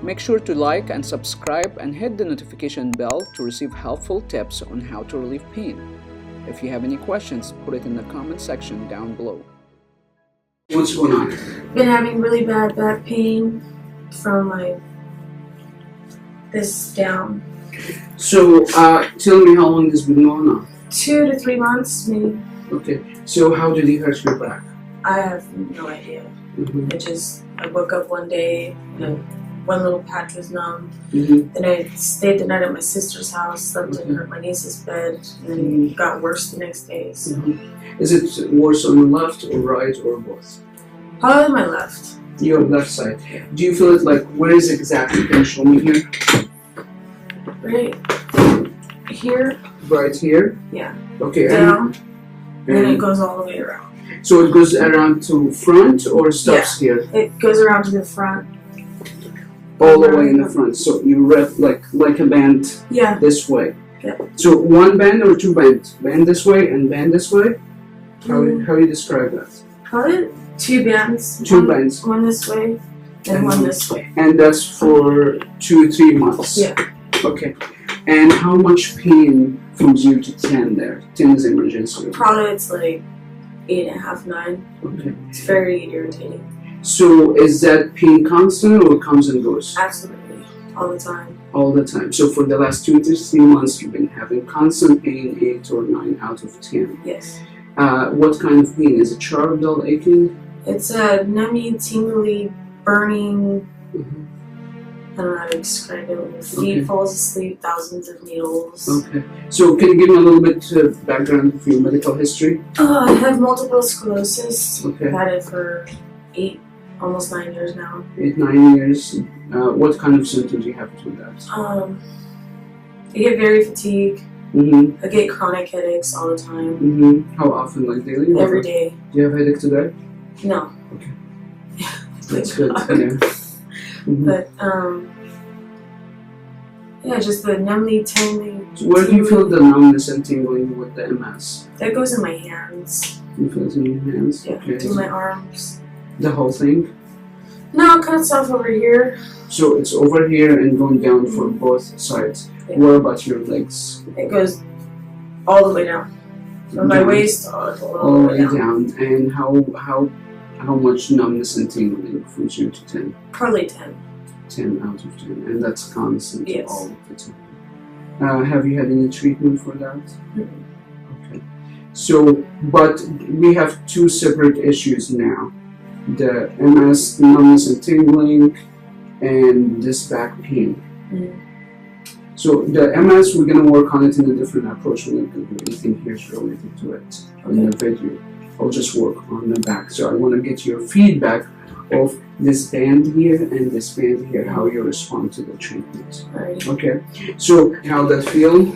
Make sure to like and subscribe and hit the notification bell to receive helpful tips on how to relieve pain. If you have any questions, put it in the comment section down below. What's going on? Been having really bad back pain from this down. So, tell me how long this has been going on? 2 to 3 months, maybe. Okay. So, how did he hurt your back? I have no idea. I woke up one day, one little patch was numb. Then I stayed the night at my sister's house, slept in my niece's bed, and then it got worse the next day. So. Is it worse on the left or right or both? Probably my left. Your left side. Do you feel it like, where is it exactly? Can you show me here? Right here. Right here? Yeah. Okay. Down. And then it goes all the way around. So it goes around to front or stops here? It goes around to the front. All the way in the front. So you wrap like a band this way. Yeah. So one band or two bands? Band this way and band this way? How do you describe that? Probably 2 bands. Two bands. One this way and one this way. And that's for 2 or 3 months? Yeah. Okay. And how much pain from 0 to 10 there? 10 is emergency. Probably it's like 8.5, 9. Okay. It's very irritating. So is that pain constant or comes and goes? Absolutely. All the time. All the time. So for the last 2 to 3 months you've been having constant pain, 8 or 9 out of 10. Yes. What kind of pain? Is it sharp, dull, aching? It's a numbing, tingly, burning. I don't know how to describe it. When your feet falls asleep, thousands of needles. Okay. So can you give me a little bit of background of your medical history? I have multiple sclerosis. Okay. I've had it for 8, almost 9 years now. 8, 9 years. What kind of symptoms do you have with that? I get very fatigued. I get chronic headaches all the time. How often? Like daily? Every day. Do you have a headache today? No. Okay. That's good. Yeah. But yeah, just the numbly, tingling. Where do you feel the numbness and tingling with the MS? That goes in my hands. You feel it in your hands? Yeah, Okay. through my arms. The whole thing? No, it cuts off over here. So it's over here and going down for both sides. Yeah. What about your legs? It goes all the way down. From my waist all the way down. And how much numbness and tingling from 0 to 10? Probably 10. 10 out of 10. And that's constant Yes. all the time. Have you had any treatment for that? Okay. So, but we have 2 separate issues now. The MS, numbness and tingling, and this back pain. So the MS, we're going to work on it in a different approach. We're not going to do anything here related to it in the video. I'll just work on the back. So I want to get your feedback of this band here and this band here, how you respond to the treatment. Right. Okay. So how that feel?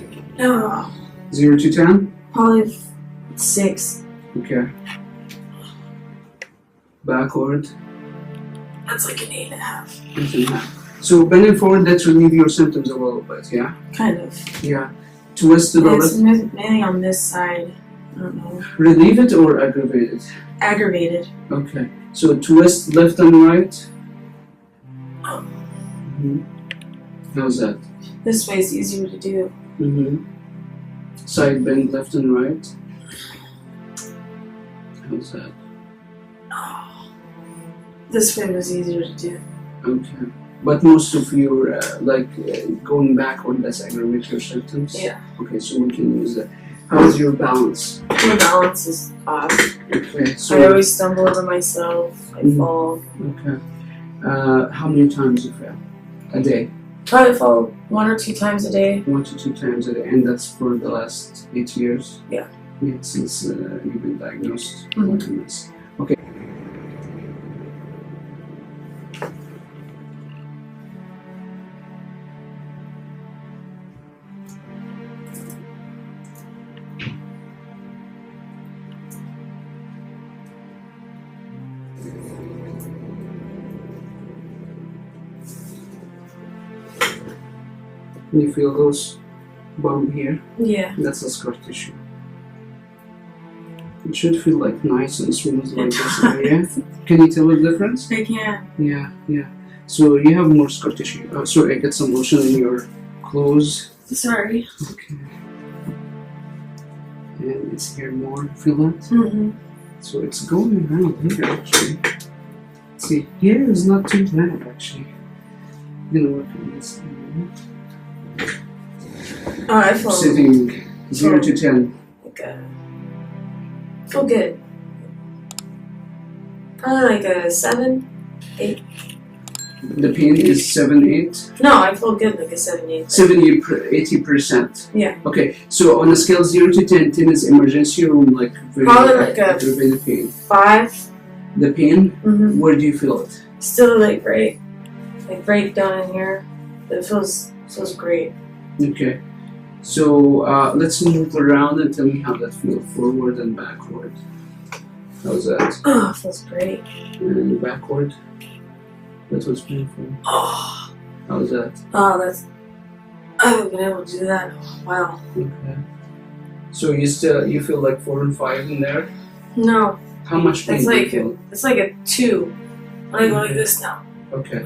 0 to 10? Probably 6. Okay. Backward? That's like an 8.5. 8.5. So bending forward, that relieve your symptoms a little bit, yeah? Kind of. Yeah. Twist to the left. It's mainly on this side. I don't know. Relieve it or aggravate it? Aggravated. Okay. So twist left and right. How's that? This way is easier to do. Side bend left and right. How's that? This way was easier to do. Okay. But most of your, going backward, that's aggravate your symptoms? Yeah. Okay, so we can use that. How's your balance? My balance is off. Okay, so... I always stumble over myself. I fall. Okay. How many times you fail? A day? Probably fall 1 or 2 times a day. 1 to 2 times a day, and that's for the last 8 years? Yeah. Yeah, since you've been diagnosed with MS. Okay. You feel those bump here? Yeah. That's a scar tissue. It should feel like nice and smooth like this area. Can you tell the difference? I can. Yeah. So you have more scar tissue. Sorry, I get some lotion in your clothes. Sorry. Okay. And it's here more. Feel that? Mm-hmm. So it's going around here actually. See, here is not too bad actually. I'm gonna work on this. Oh, I feel Sitting 0 to 10. like feel good. Probably like a 7, 8. The pain is 7, 8. No, I feel good like a 7, 8. 80%. Yeah. Okay, so on a scale 0 to 10, 10 is emergency room, like very Probably like a aggravated pain. 5. The pain, Mm-hmm. where do you feel it? Still like right down in here. But it feels great. Okay, so let's move around and tell me how that feels, forward and backward. How's that? Oh, it feels great. And backward? That was painful. Oh, How's that? I haven't been able to do that in a while. Okay. So you feel like 4 and 5 in there? No, How much pain do you feel? it's like a 2. I go like this now. Okay.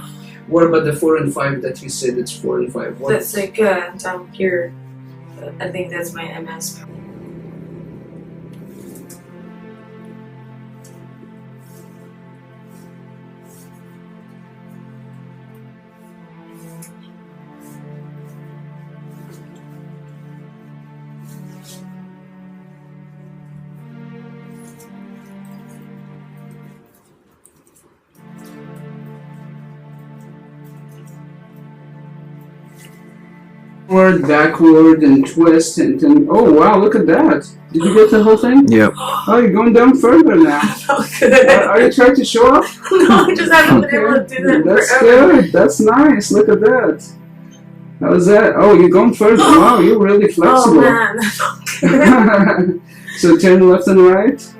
What about the 4 and 5 that you said it's 4 and 5? What? That's like down here. I think that's my MS. Forward, backward, and twist, and then oh wow, look at that! Did you get the whole thing? Yep. Oh, you're going down further now. felt good. Are you trying to show off? No, I just haven't been able to do that That's forever. good. That's nice. Look at that. How's that? Oh, you're going further. Wow, you're really Oh flexible. man, that felt good. So turn left and right,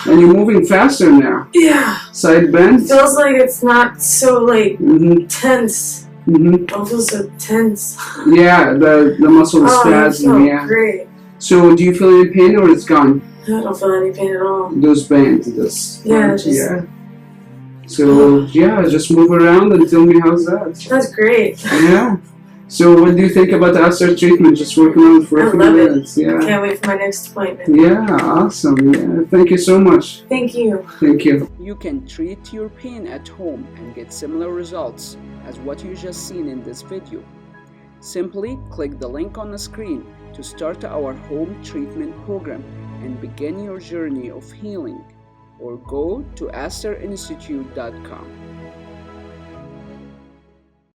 and you're moving faster now. Yeah. Side bend. Feels like it's not so like Mm-hmm. tense. Mm-hmm. I don't feel so tense. Yeah, the muscle is Oh, that felt spasming. Yeah. great. So do you feel any pain or it's gone? I don't feel any pain at all. Those bands, this. Yeah, just- Yeah. So yeah, just move around and tell me how's that. That's great. Yeah. So what do you think about the ASTR treatment? Just working on it for a I few love it. minutes. Yeah. Can't wait for my next appointment. Yeah, awesome. Yeah. Thank you so much. Thank you. Thank you. You can treat your pain at home and get similar results as what you just seen in this video. Simply click the link on the screen to start our home treatment program and begin your journey of healing, or go to asterinstitute.com.